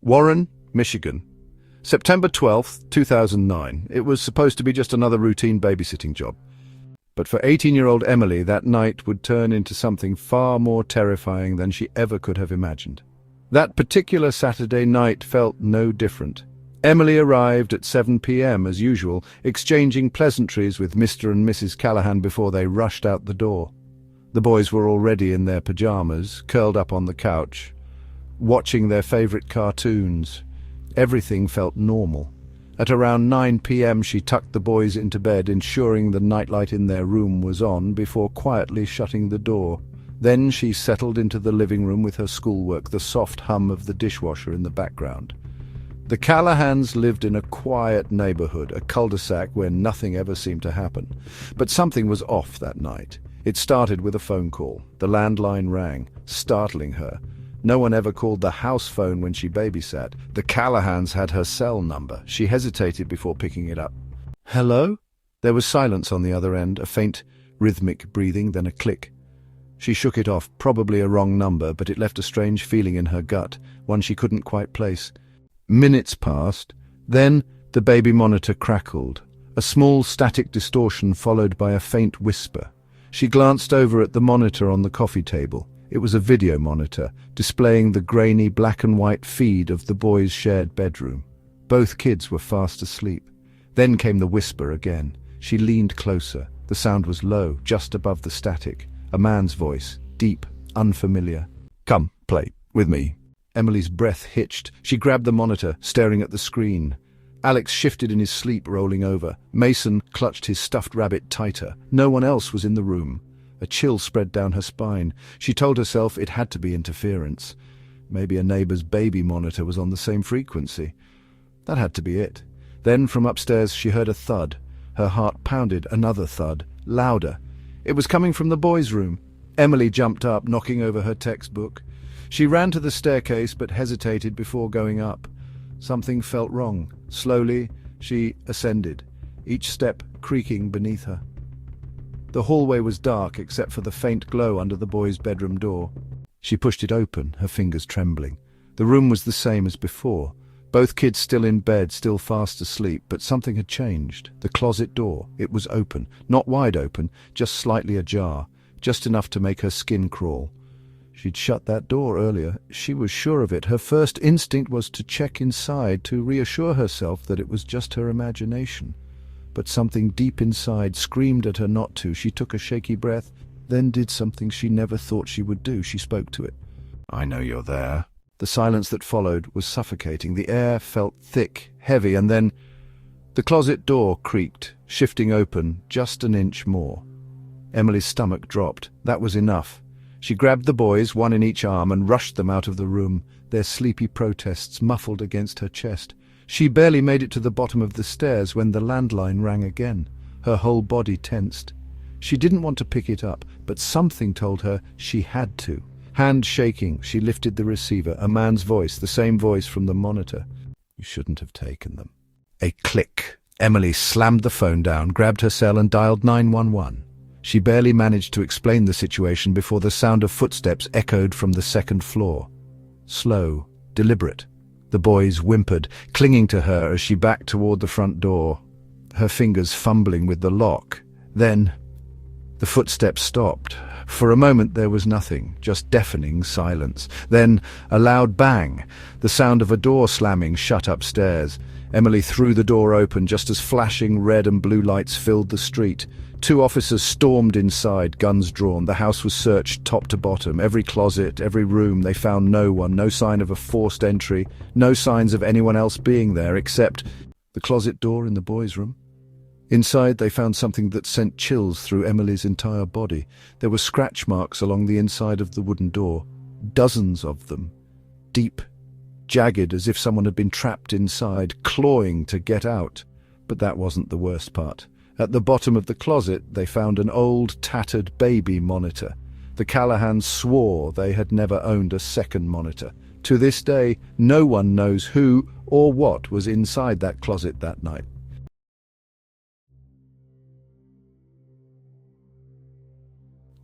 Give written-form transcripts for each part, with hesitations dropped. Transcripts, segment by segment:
Warren, Michigan. September 12th, 2009. It was supposed to be just another routine babysitting job. But for 18-year-old Emily, that night would turn into something far more terrifying than she ever could have imagined. That particular Saturday night felt no different. Emily arrived at 7 p.m. as usual, exchanging pleasantries with Mr. and Mrs. Callahan before they rushed out the door. The boys were already in their pajamas, curled up on the couch, watching their favorite cartoons. Everything felt normal. At around 9 p.m. she tucked the boys into bed, ensuring the nightlight in their room was on before quietly shutting the door. Then she settled into the living room with her schoolwork, the soft hum of the dishwasher in the background. The Callahans lived in a quiet neighborhood, a cul-de-sac where nothing ever seemed to happen. But something was off that night. It started with a phone call. The landline rang, startling her. No one ever called the house phone when she babysat. The Callahans had her cell number. She hesitated before picking it up. "Hello?" There was silence on the other end, a faint, rhythmic breathing, then a click. She shook it off, probably a wrong number, but it left a strange feeling in her gut, one she couldn't quite place. Minutes passed. Then the baby monitor crackled, a small static distortion followed by a faint whisper. She glanced over at the monitor on the coffee table. It was a video monitor, displaying the grainy black and white feed of the boys' shared bedroom. Both kids were fast asleep. Then came the whisper again. She leaned closer. The sound was low, just above the static. A man's voice, deep, unfamiliar. "Come, play with me." Emily's breath hitched. She grabbed the monitor, staring at the screen. Alex shifted in his sleep, rolling over. Mason clutched his stuffed rabbit tighter. No one else was in the room. A chill spread down her spine. She told herself it had to be interference. Maybe a neighbor's baby monitor was on the same frequency. That had to be it. Then from upstairs she heard a thud. Her heart pounded, another thud, louder. It was coming from the boys' room. Emily jumped up, knocking over her textbook. She ran to the staircase but hesitated before going up. Something felt wrong. Slowly, she ascended, each step creaking beneath her. The hallway was dark except for the faint glow under the boys' bedroom door. She pushed it open, her fingers trembling. The room was the same as before. Both kids still in bed, still fast asleep, but something had changed. The closet door, it was open, not wide open, just slightly ajar, just enough to make her skin crawl. She'd shut that door earlier. She was sure of it. Her first instinct was to check inside, to reassure herself that it was just her imagination. But something deep inside screamed at her not to. She took a shaky breath, then did something she never thought she would do. She spoke to it. "I know you're there." The silence that followed was suffocating. The air felt thick, heavy, and then the closet door creaked, shifting open just an inch more. Emily's stomach dropped. That was enough. She grabbed the boys, one in each arm, and rushed them out of the room, their sleepy protests muffled against her chest. She barely made it to the bottom of the stairs when the landline rang again. Her whole body tensed. She didn't want to pick it up, but something told her she had to. Hand shaking, she lifted the receiver, a man's voice, the same voice from the monitor. "You shouldn't have taken them." A click. Emily slammed the phone down, grabbed her cell and dialed 911. She barely managed to explain the situation before the sound of footsteps echoed from the second floor. Slow, deliberate. The boys whimpered, clinging to her as she backed toward the front door, her fingers fumbling with the lock. Then the footsteps stopped. For a moment there was nothing, just deafening silence. Then a loud bang, the sound of a door slamming shut upstairs. Emily threw the door open just as flashing red and blue lights filled the street. 2 officers stormed inside, guns drawn. The house was searched top to bottom, every closet, every room. They found no one, no sign of a forced entry, no signs of anyone else being there except the closet door in the boys' room. Inside they found something that sent chills through Emily's entire body. There were scratch marks along the inside of the wooden door, dozens of them, deep, jagged, as if someone had been trapped inside, clawing to get out. But that wasn't the worst part. At the bottom of the closet they found an old, tattered baby monitor. The Callahans swore they had never owned a second monitor. To this day, no one knows who or what was inside that closet that night.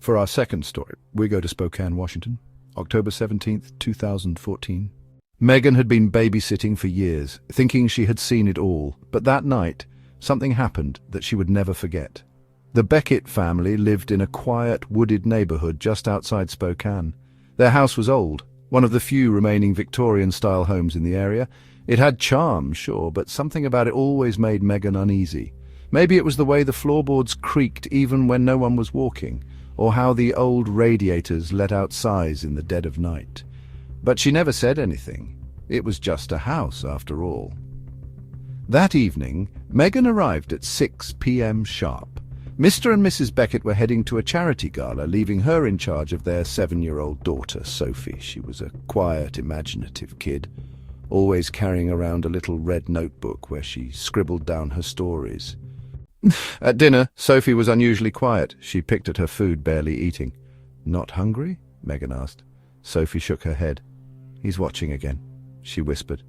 For our second story, we go to Spokane, Washington, October 17th, 2014. Megan had been babysitting for years, thinking she had seen it all, but that night, something happened that she would never forget. The Beckett family lived in a quiet, wooded neighborhood just outside Spokane. Their house was old, one of the few remaining Victorian-style homes in the area. It had charm, sure, but something about it always made Megan uneasy. Maybe it was the way the floorboards creaked even when no one was walking, or how the old radiators let out sighs in the dead of night. But she never said anything. It was just a house, after all. That evening, Megan arrived at 6 p.m. sharp. Mr. and Mrs. Beckett were heading to a charity gala, leaving her in charge of their 7-year-old daughter, Sophie. She was a quiet, imaginative kid, always carrying around a little red notebook where she scribbled down her stories. At dinner, Sophie was unusually quiet. She picked at her food, barely eating. "Not hungry?" Megan asked. Sophie shook her head. "He's watching again," she whispered.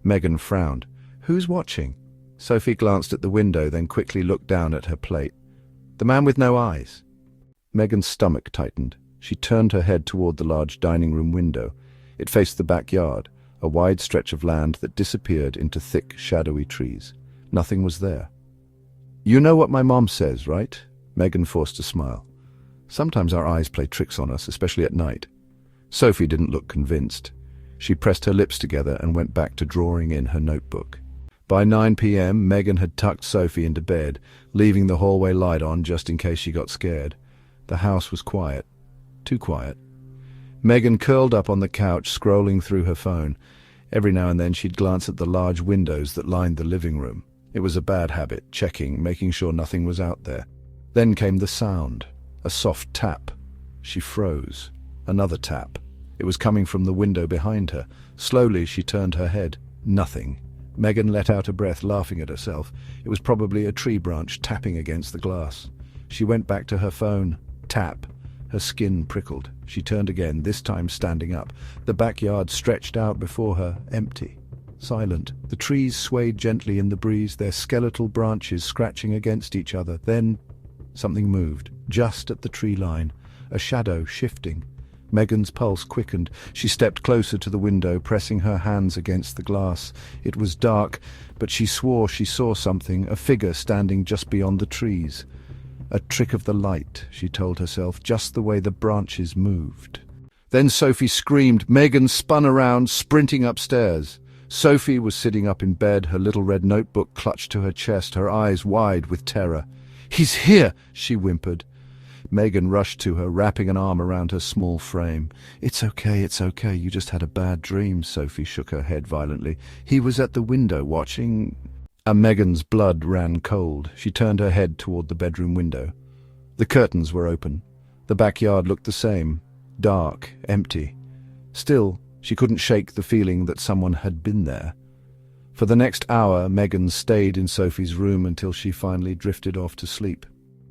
Megan frowned. "Who's watching?" Sophie glanced at the window, then quickly looked down at her plate. "The man with no eyes." Megan's stomach tightened. She turned her head toward the large dining room window. It faced the backyard, a wide stretch of land that disappeared into thick, shadowy trees. Nothing was there. "You know what my mom says, right?" Megan forced a smile. "Sometimes our eyes play tricks on us, especially at night." Sophie didn't look convinced. She pressed her lips together and went back to drawing in her notebook. By 9 p.m., Megan had tucked Sophie into bed, leaving the hallway light on just in case she got scared. The house was quiet. Too quiet. Megan curled up on the couch, scrolling through her phone. Every now and then she'd glance at the large windows that lined the living room. It was a bad habit, checking, making sure nothing was out there. Then came the sound. A soft tap. She froze. Another tap. It was coming from the window behind her. Slowly she turned her head. Nothing. Megan let out a breath, laughing at herself. It was probably a tree branch tapping against the glass. She went back to her phone. Tap. Her skin prickled. She turned again, this time standing up. The backyard stretched out before her, empty. Silent. The trees swayed gently in the breeze, their skeletal branches scratching against each other. Then something moved, just at the tree line. A shadow shifting. Megan's pulse quickened. She stepped closer to the window, pressing her hands against the glass. It was dark, but she swore she saw something, a figure standing just beyond the trees. A trick of the light, she told herself, just the way the branches moved. Then Sophie screamed. Megan spun around, sprinting upstairs. Sophie was sitting up in bed, her little red notebook clutched to her chest, her eyes wide with terror. "He's here!" she whimpered. Megan rushed to her, wrapping an arm around her small frame. It's okay, you just had a bad dream," Sophie shook her head violently. "He was at the window watching—" Megan's blood ran cold. She turned her head toward the bedroom window. The curtains were open. The backyard looked the same, dark, empty. Still, she couldn't shake the feeling that someone had been there. For the next hour, Megan stayed in Sophie's room until she finally drifted off to sleep.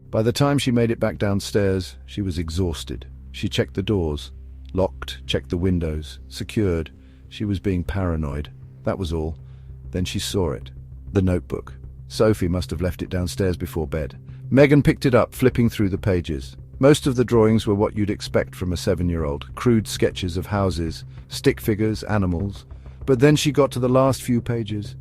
By the time she made it back downstairs, she was exhausted. She checked the doors. Locked, checked the windows. Secured. She was being paranoid. That was all. Then she saw it. The notebook. Sophie must have left it downstairs before bed. Megan picked it up, flipping through the pages. Most of the drawings were what you'd expect from a 7-year-old. Crude sketches of houses, stick figures, animals. But then she got to the last few pages.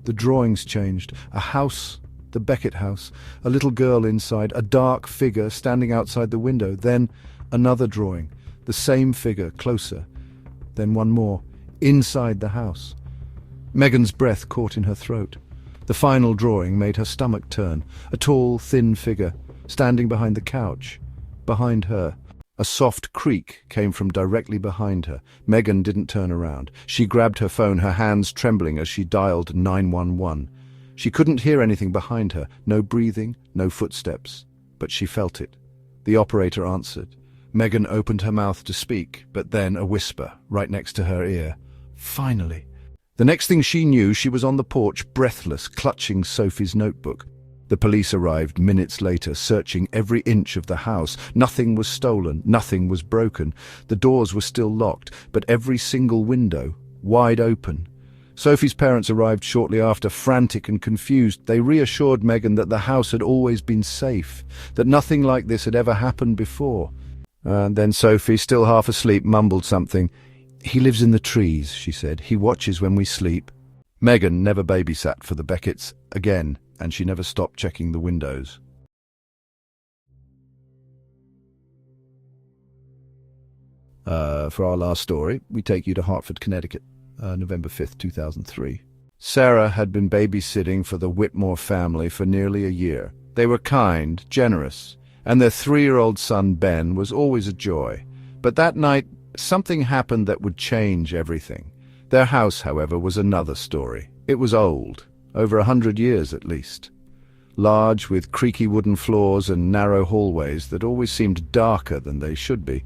The drawings changed. A house. The Beckett house, a little girl inside, a dark figure standing outside the window. Then another drawing, the same figure, closer. Then one more, inside the house. Megan's breath caught in her throat. The final drawing made her stomach turn. A tall, thin figure, standing behind the couch. Behind her. A soft creak came from directly behind her. Megan didn't turn around. She grabbed her phone, her hands trembling as she dialed 911. She couldn't hear anything behind her, no breathing, no footsteps, but she felt it. The operator answered. Megan opened her mouth to speak, but then a whisper, right next to her ear. Finally. The next thing she knew, she was on the porch, breathless, clutching Sophie's notebook. The police arrived minutes later, searching every inch of the house. Nothing was stolen, nothing was broken. The doors were still locked, but every single window, wide open. Sophie's parents arrived shortly after, frantic and confused. They reassured Megan that the house had always been safe, that nothing like this had ever happened before. And then Sophie, still half asleep, mumbled something. "He lives in the trees," she said. "He watches when we sleep." Megan never babysat for the Becketts again, and she never stopped checking the windows. For our last story, we take you to Hartford, Connecticut, November 5th, 2003. Sarah had been babysitting for the Whitmore family for nearly a year. They were kind, generous, and their 3-year-old son, Ben, was always a joy. But that night, something happened that would change everything. Their house, however, was another story. It was old, over 100 years at least. Large, with creaky wooden floors and narrow hallways that always seemed darker than they should be.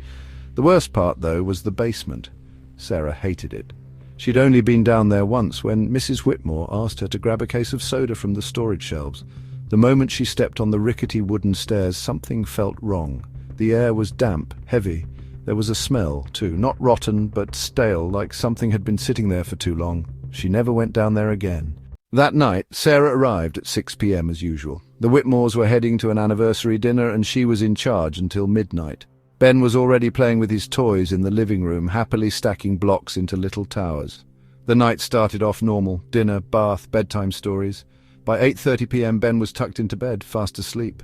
The worst part, though, was the basement. Sarah hated it. She'd only been down there once when Mrs. Whitmore asked her to grab a case of soda from the storage shelves. The moment she stepped on the rickety wooden stairs, something felt wrong. The air was damp, heavy. There was a smell, too, not rotten, but stale, like something had been sitting there for too long. She never went down there again. That night, Sarah arrived at 6 p.m. as usual. The Whitmores were heading to an anniversary dinner, and she was in charge until midnight. Ben was already playing with his toys in the living room, happily stacking blocks into little towers. The night started off normal: dinner, bath, bedtime stories. By 8:30 p.m. Ben was tucked into bed, fast asleep.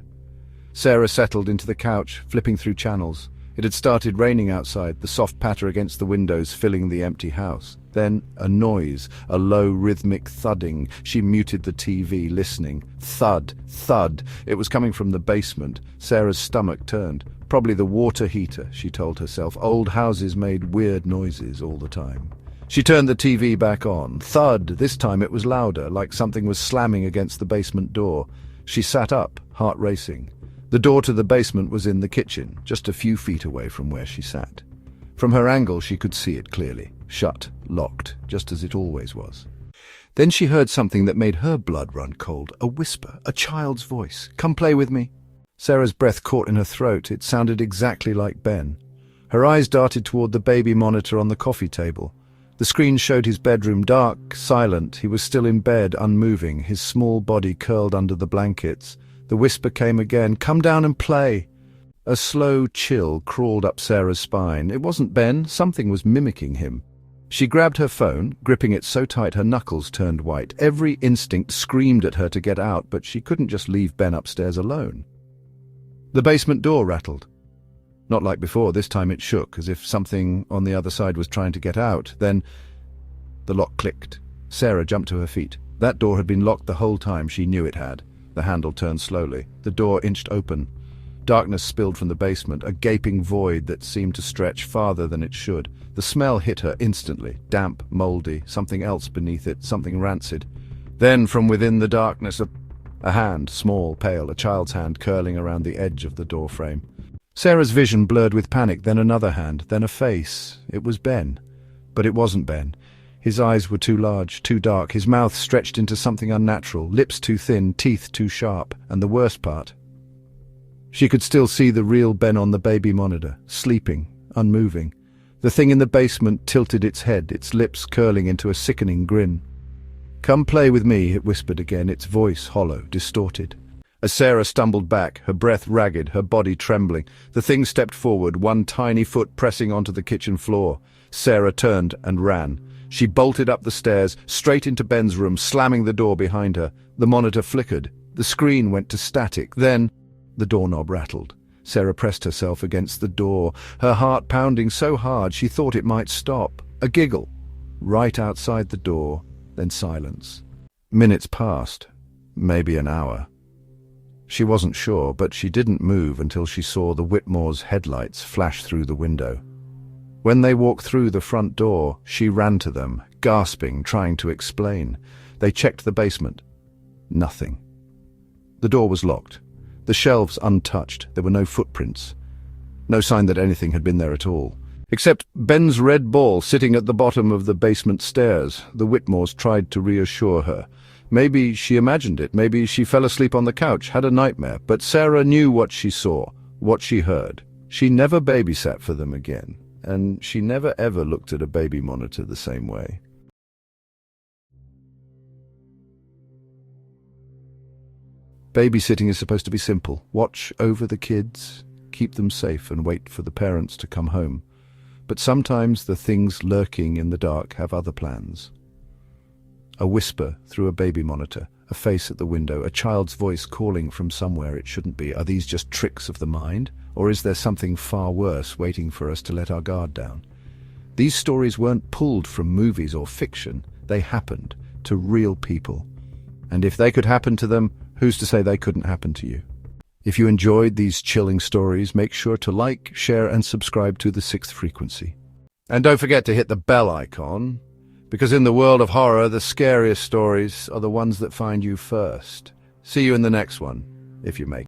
Sarah settled into the couch, flipping through channels. It had started raining outside, the soft patter against the windows filling the empty house. Then a noise, a low rhythmic thudding. She muted the TV, listening. Thud, thud. It was coming from the basement. Sarah's stomach turned. Probably the water heater, she told herself. Old houses made weird noises all the time. She turned the TV back on. Thud. This time it was louder, like something was slamming against the basement door. She sat up, heart racing. The door to the basement was in the kitchen, just a few feet away from where she sat. From her angle she could see it clearly. Shut, locked, just as it always was. Then she heard something that made her blood run cold. A whisper, a child's voice. "Come play with me." Sarah's breath caught in her throat. It sounded exactly like Ben. Her eyes darted toward the baby monitor on the coffee table. The screen showed his bedroom, dark, silent. He was still in bed, unmoving, his small body curled under the blankets. The whisper came again, "Come down and play." A slow chill crawled up Sarah's spine. It wasn't Ben. Something was mimicking him. She grabbed her phone, gripping it so tight her knuckles turned white. Every instinct screamed at her to get out, but she couldn't just leave Ben upstairs alone. The basement door rattled. Not like before. This time it shook, as if something on the other side was trying to get out. Then the lock clicked. Sarah jumped to her feet. That door had been locked the whole time. She knew it had. The handle turned slowly. The door inched open. Darkness spilled from the basement, a gaping void that seemed to stretch farther than it should. The smell hit her instantly. Damp, moldy, something else beneath it, something rancid. Then, from within the darkness, a hand, small, pale, a child's hand curling around the edge of the doorframe. Sarah's vision blurred with panic, then another hand, then a face. It was Ben. But it wasn't Ben. His eyes were too large, too dark, his mouth stretched into something unnatural, lips too thin, teeth too sharp, and the worst part. She could still see the real Ben on the baby monitor, sleeping, unmoving. The thing in the basement tilted its head, its lips curling into a sickening grin. "Come play with me," it whispered again, its voice hollow, distorted. As Sarah stumbled back, her breath ragged, her body trembling, the thing stepped forward, one tiny foot pressing onto the kitchen floor. Sarah turned and ran. She bolted up the stairs, straight into Ben's room, slamming the door behind her. The monitor flickered. The screen went to static. Then the doorknob rattled. Sarah pressed herself against the door, her heart pounding so hard she thought it might stop. A giggle. Right outside the door, then silence. Minutes passed. Maybe an hour. She wasn't sure, but she didn't move until she saw the Whitmore's headlights flash through the window. When they walked through the front door, she ran to them, gasping, trying to explain. They checked the basement. Nothing. The door was locked. The shelves untouched. There were no footprints. No sign that anything had been there at all. Except Ben's red ball sitting at the bottom of the basement stairs. The Whitmores tried to reassure her. Maybe she imagined it. Maybe she fell asleep on the couch, had a nightmare. But Sarah knew what she saw, what she heard. She never babysat for them again. And she never ever looked at a baby monitor the same way. Babysitting is supposed to be simple. Watch over the kids, keep them safe, and wait for the parents to come home. But sometimes the things lurking in the dark have other plans. A whisper through a baby monitor, a face at the window, a child's voice calling from somewhere it shouldn't be. Are these just tricks of the mind? Or is there something far worse waiting for us to let our guard down? These stories weren't pulled from movies or fiction. They happened to real people. And if they could happen to them, who's to say they couldn't happen to you? If you enjoyed these chilling stories, make sure to like, share, and subscribe to The Sixth Frequency. And don't forget to hit the bell icon, because in the world of horror, the scariest stories are the ones that find you first. See you in the next one, if you make it.